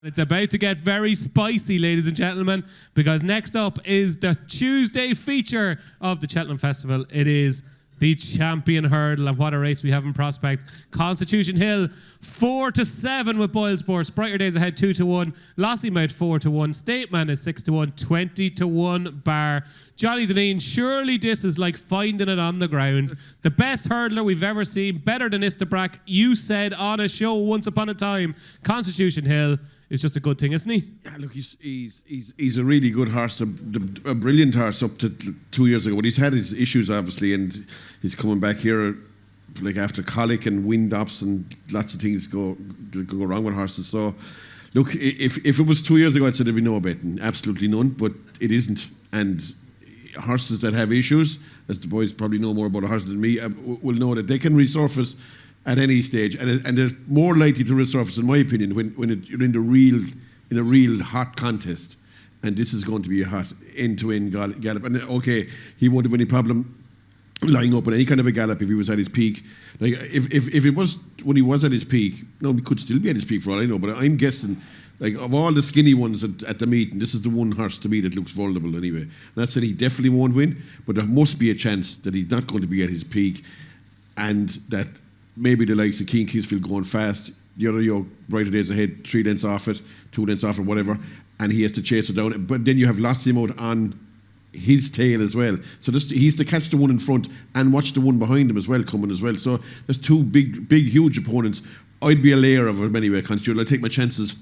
It's about to get very spicy, ladies and gentlemen, because next up is the Tuesday feature of the Cheltenham Festival. It is the Champion Hurdle, and what a race we have in prospect. Constitution Hill 4-7 with Boyle Sports. Brighter Days Ahead 2-1. Lossiemouth 4-1. Stateman is 6-1. 20-1 bar. Johnny Dineen, surely this is like finding it on the ground. The best hurdler we've ever seen, better than Istabrack. You said on a show once upon a time, Constitution Hill is just a good thing, isn't he? Yeah, look, he's a really good horse, a brilliant horse up to 2 years ago. But he's had his issues, obviously, and he's coming back here like after colic and wind ups and lots of things go wrong with horses. So, look, if it was 2 years ago, I'd say there'd be no betting, absolutely none. But it isn't, and horses that have issues, as the boys probably know more about horses than me, will know that they can resurface at any stage, and they're more likely to resurface, in my opinion, when you're in a real hot contest. And this is going to be a hot end-to-end gallop. And okay, he won't have any problem lining up with any kind of a gallop if he was at his peak. Like if it was when he was at his peak, no, he could still be at his peak for all I know. But I'm guessing, like of all the skinny ones at the meeting, this is the one horse to me that looks vulnerable anyway. And that's it. He definitely won't win, but there must be a chance that he's not going to be at his peak, and that maybe the likes of King Kingsfield going fast, the other yoke, Brighter Days Ahead, 3 lengths off it, 2 lengths off it, whatever, and he has to chase it down. But then you have Lossiemouth on his tail as well. So he's to catch the one in front and watch the one behind him as well, coming as well. So there's two big, huge opponents. I'd be a layer of them anyway, Constitution. I'd take my chances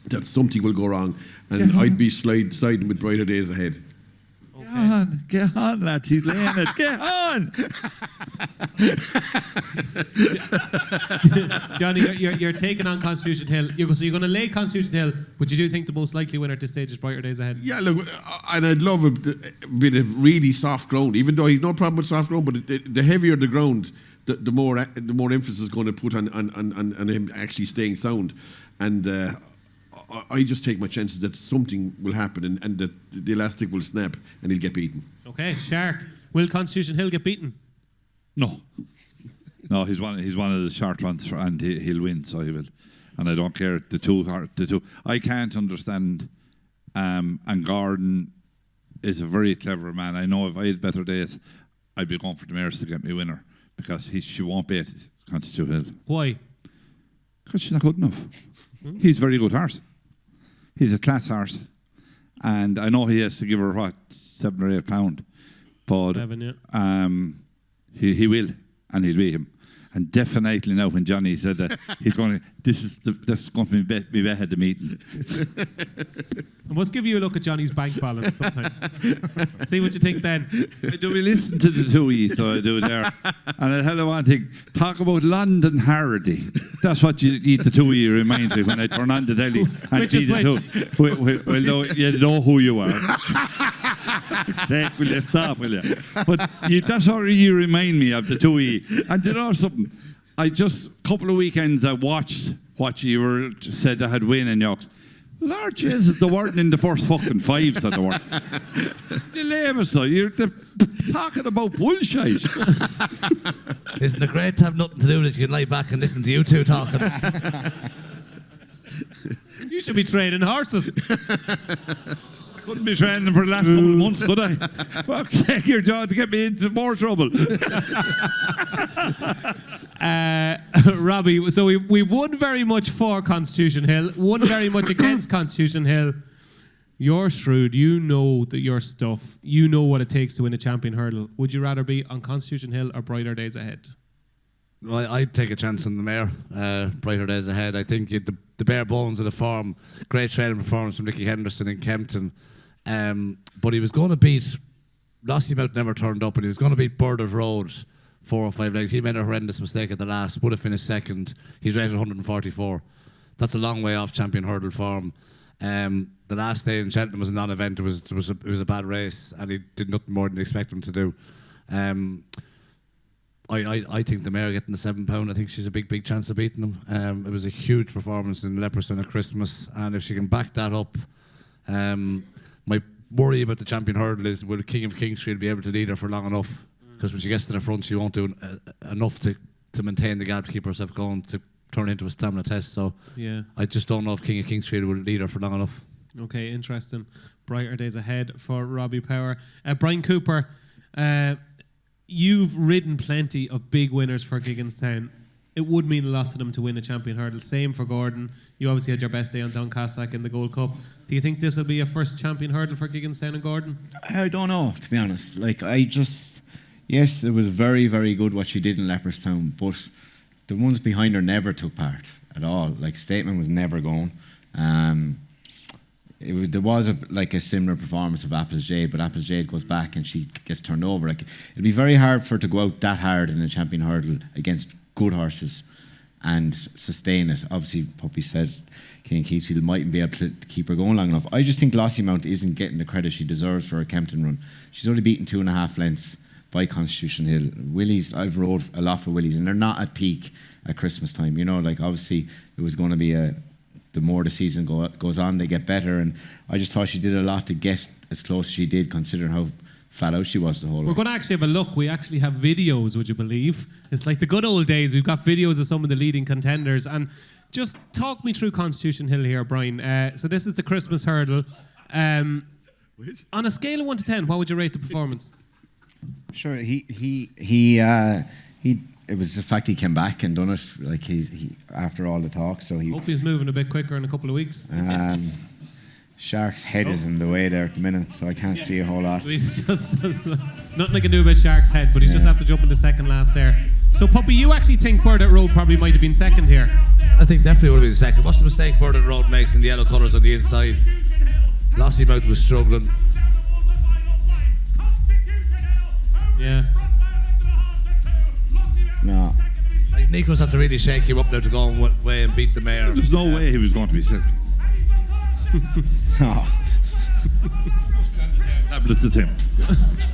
that something will go wrong, and I'd be siding with Brighter Days Ahead. Get on, lads. He's laying it. Get on. Johnny, you're taking on Constitution Hill. So you're going to lay Constitution Hill, but you do think the most likely winner at this stage is Brighter Days Ahead? Yeah, look, and I'd love a bit of really soft ground, even though he's no problem with soft ground, but the heavier the ground, the more emphasis is going to put on him actually staying sound. And I just take my chances that something will happen and that the elastic will snap and he'll get beaten. Okay, Shark. Will Constitution Hill get beaten? No, he's one of the short ones, and he'll win. So he will, and I don't care. The two. I can't understand. And Gordon is a very clever man. I know if I had better days, I'd be going for the mares to get me winner, because she won't beat Constitution Hill. Why? Because she's not good enough. He's a very good horse. He's a class horse, and I know he has to give her what, £7 or £8, but 7, yeah. He will, and he'll beat him. And definitely now, when Johnny said that, he's going. This is going to be better the meeting. I must give you a look at Johnny's bank balance sometime. See what you think then. I do listen to the two of you, so I do there. And I tell you one thing, talk about London Hardy. That's what the two of you reminds me when I turn on the telly and Which see is the two. Well, you know who you are. Will you stop, will you? But that's what you remind me of, the two of you. And you know something? A couple of weekends I watched what you were said I had win in York. Lord Jesus, the word in the first fucking 5 said the word. You leave us now. You're talking about bullshit. Isn't it great to have nothing to do that you can lie back and listen to you two talking? You should be training horses. Couldn't be training for the last couple of months, could I? Well, take your job to get me into more trouble. Robbie, so we've won very much for Constitution Hill, won very much against Constitution Hill. You're shrewd. You know that your stuff. You know what it takes to win a champion hurdle. Would you rather be on Constitution Hill or Brighter Days Ahead? Well, I'd take a chance on the mare, Brighter Days Ahead. I think the bare bones of the form, great training performance from Nicky Henderson in Kempton. But he was going to beat, Lossiemouth never turned up, and he was going to beat Burders Road 4 or 5 legs. He made a horrendous mistake at the last, would have finished second. He's rated 144. That's a long way off champion hurdle form. The last day in Cheltenham was a non-event. It was a bad race, and he did nothing more than expect him to do. I think the mare getting the £7, I think she's a big chance of beating him. It was a huge performance in Leopardstown at Christmas, and if she can back that up, my worry about the champion hurdle is, will King of Kingsfield be able to lead her for long enough? Because when she gets to the front, she won't do enough to maintain the gap, to keep herself going, to turn into a stamina test. So Yeah. I just don't know if King of Kingsfield will lead her for long enough. Okay, interesting. Brighter days ahead for Robbie Power. Bryan Cooper, you've ridden plenty of big winners for Gigginstown. It would mean a lot to them to win a champion hurdle. Same for Gordon. You obviously had your best day on Doncaster in the Gold Cup. Do you think this will be a first champion hurdle for Gigginstown and Gordon? I don't know, to be honest. Yes, it was very, very good what she did in Leopardstown, but the ones behind her never took part at all. Like, Statement was never going. There was a similar performance of Apples Jade, but Apples Jade goes back and she gets turned over. Like, it'd be very hard for her to go out that hard in a champion hurdle against good horses and sustain it. Obviously, Puppy said King Keithfield mightn't be able to keep her going long enough. I just think Glossy Mount isn't getting the credit she deserves for her Kempton run. She's only beaten 2.5 lengths by Constitution Hill. Willies, I've rode a lot for Willies, and they're not at peak at Christmas time. You know, like, obviously it was going to be the more the season goes on, they get better. And I just thought she did a lot to get as close as she did, considering how flat out she was the whole way. We're going to actually have a look. We actually have videos, would you believe? It's like the good old days. We've got videos of some of the leading contenders. And just talk me through Constitution Hill here, Brian. So this is the Christmas hurdle. On a scale of 1 to 10, what would you rate the performance? Sure, it was the fact he came back and done it. Like, he after all the talk, so he. Hope he's moving a bit quicker in a couple of weeks. Shark's head is in the way there at the minute, so I can't see a whole lot. He's just nothing I can do about Shark's head, but he's just have to jump in the second last there. So, Puppy, you actually think Burdett Road probably might have been second here? I think definitely would have been second. What's the mistake Burdett Road makes in the yellow colours on the inside? Glossy Mount was struggling. Yeah. No. Like, Nico's had to really shake him up now to go away and beat the mare. There's no way he was going to be second. No. Tablets at him.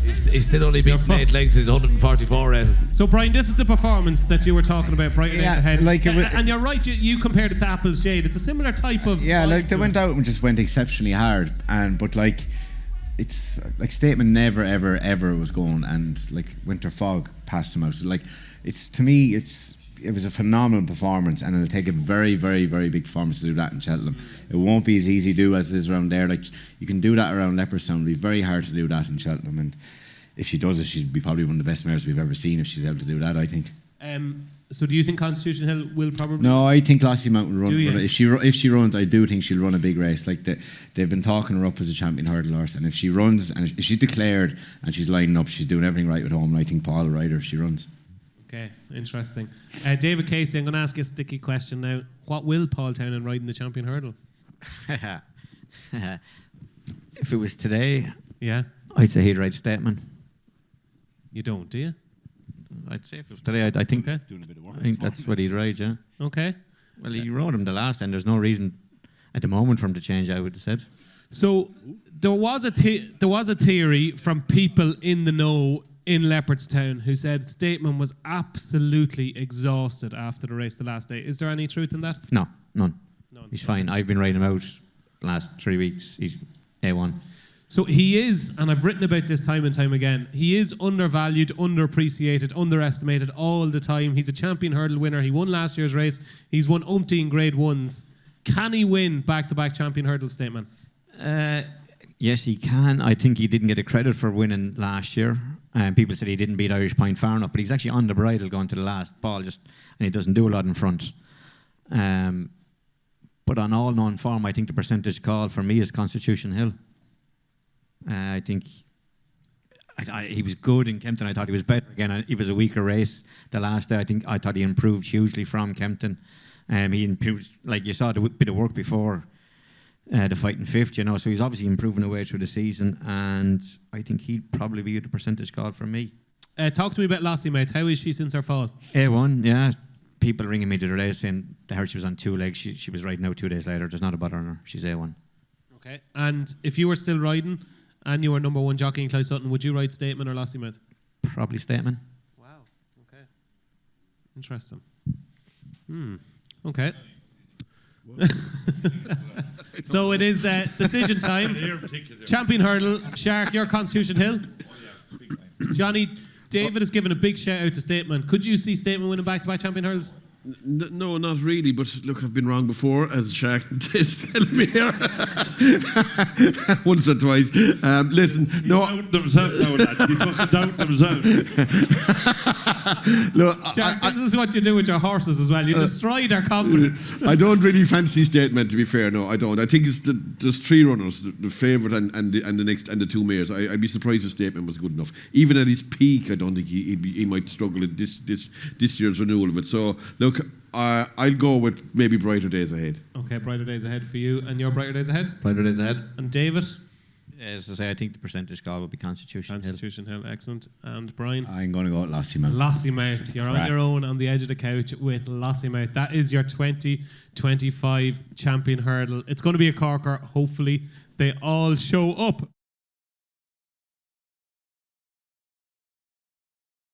He's still only beaten 8 lengths. He's 144 in. So, Brian, this is the performance that you were talking about, Brighton Yeah, ahead. like and you're right, you compared it to Apples Jade. It's a similar type of... Yeah, like, they went out and just went exceptionally hard, but like, it's like Statement never ever ever was going, and like Winter Fog passed him out. So, like, to me it was a phenomenal performance, and it'll take a very, very, very big performance to do that in Cheltenham. It won't be as easy to do as it is around there. Like, you can do that around Leopardstown. It'll be very hard to do that in Cheltenham, and if she does it, she'd be probably one of the best mares we've ever seen if she's able to do that, I think. So do you think Constitution Hill will probably... No, I think Glossy Mount will run. Do you? If she runs, I do think she'll run a big race. Like, they've been talking her up as a champion hurdle horse, and if she runs, and if she's declared and she's lining up, she's doing everything right with home, and I think Paul will ride her if she runs. Okay, interesting. David Casey, I'm going to ask you a sticky question now. What will Paul Townend ride in the champion hurdle? If it was today, Yeah? I'd say he'd ride Statement. You don't, do you? I'd say if it was today, I think Okay. I think that's what he'd ride, yeah. Okay. Well, he rode him the last time. There's no reason at the moment for him to change, I would have said. So there was a theory from people in the know in Leopardstown who said Statement was absolutely exhausted after the race the last day. Is there any truth in that? No, none. None. He's fine. I've been riding him out the last 3 weeks. He's A1. So he is, and I've written about this time and time again, he is undervalued, underappreciated, underestimated all the time. He's a champion hurdle winner. He won last year's race. He's won umpteen grade ones. Can he win back-to-back champion hurdle, Statement? Yes, he can. I think he didn't get a credit for winning last year. People said he didn't beat Irish Point far enough, but he's actually on the bridle going to the last ball, and he doesn't do a lot in front. But on all known form, I think the percentage call for me is Constitution Hill. I think he was good in Kempton. I thought he was better again. It was a weaker race the last day. I thought he improved hugely from Kempton. He improved, like you saw, the bit of work before the fight in fifth, so he's obviously improving away through the season, and I think he'd probably be the percentage call for me. Talk to me about Lassie, mate. How is she since her fall? A1, yeah. People ringing me the other day saying they heard she was on 2 legs. She was riding out 2 days later. There's not a bother on her. She's A1. Okay. And if you were still riding and you were number one jockey in Clyde Sutton, would you ride Statement or Lassie, mate? Probably Statement. Wow. Okay. Interesting. Okay. So it is decision time. Champion hurdle. Shark, your Constitution Hill. Johnny, David has given a big shout out to Statement. Could you see Statement winning back-to-back champion hurdles? No, not really. But look, I've been wrong before, as Shark is telling me here. Once or twice. Listen, no. Doubt themselves now, lads. They fucking doubt themselves. Look, Shark, this is what you do with your horses as well. You destroy their confidence. I don't really fancy statement, to be fair. No, I don't. I think it's there's 3 runners, the favourite and the next and the 2 mares. I'd be surprised if statement was good enough. Even at his peak, I don't think he might struggle at this year's renewal of it. So look, I'll go with maybe Brighter Days Ahead. Okay, Brighter Days Ahead for you, and your Brighter Days Ahead. Brighter Days Ahead. And David. As I say, I think the percentage call would be Constitution Hill, excellent. And Brian. I'm going to go with Lossiemouth. Lossiemouth. You're on your own on the edge of the couch with Lossiemouth. That is your 2025 champion hurdle. It's going to be a corker. Hopefully, they all show up.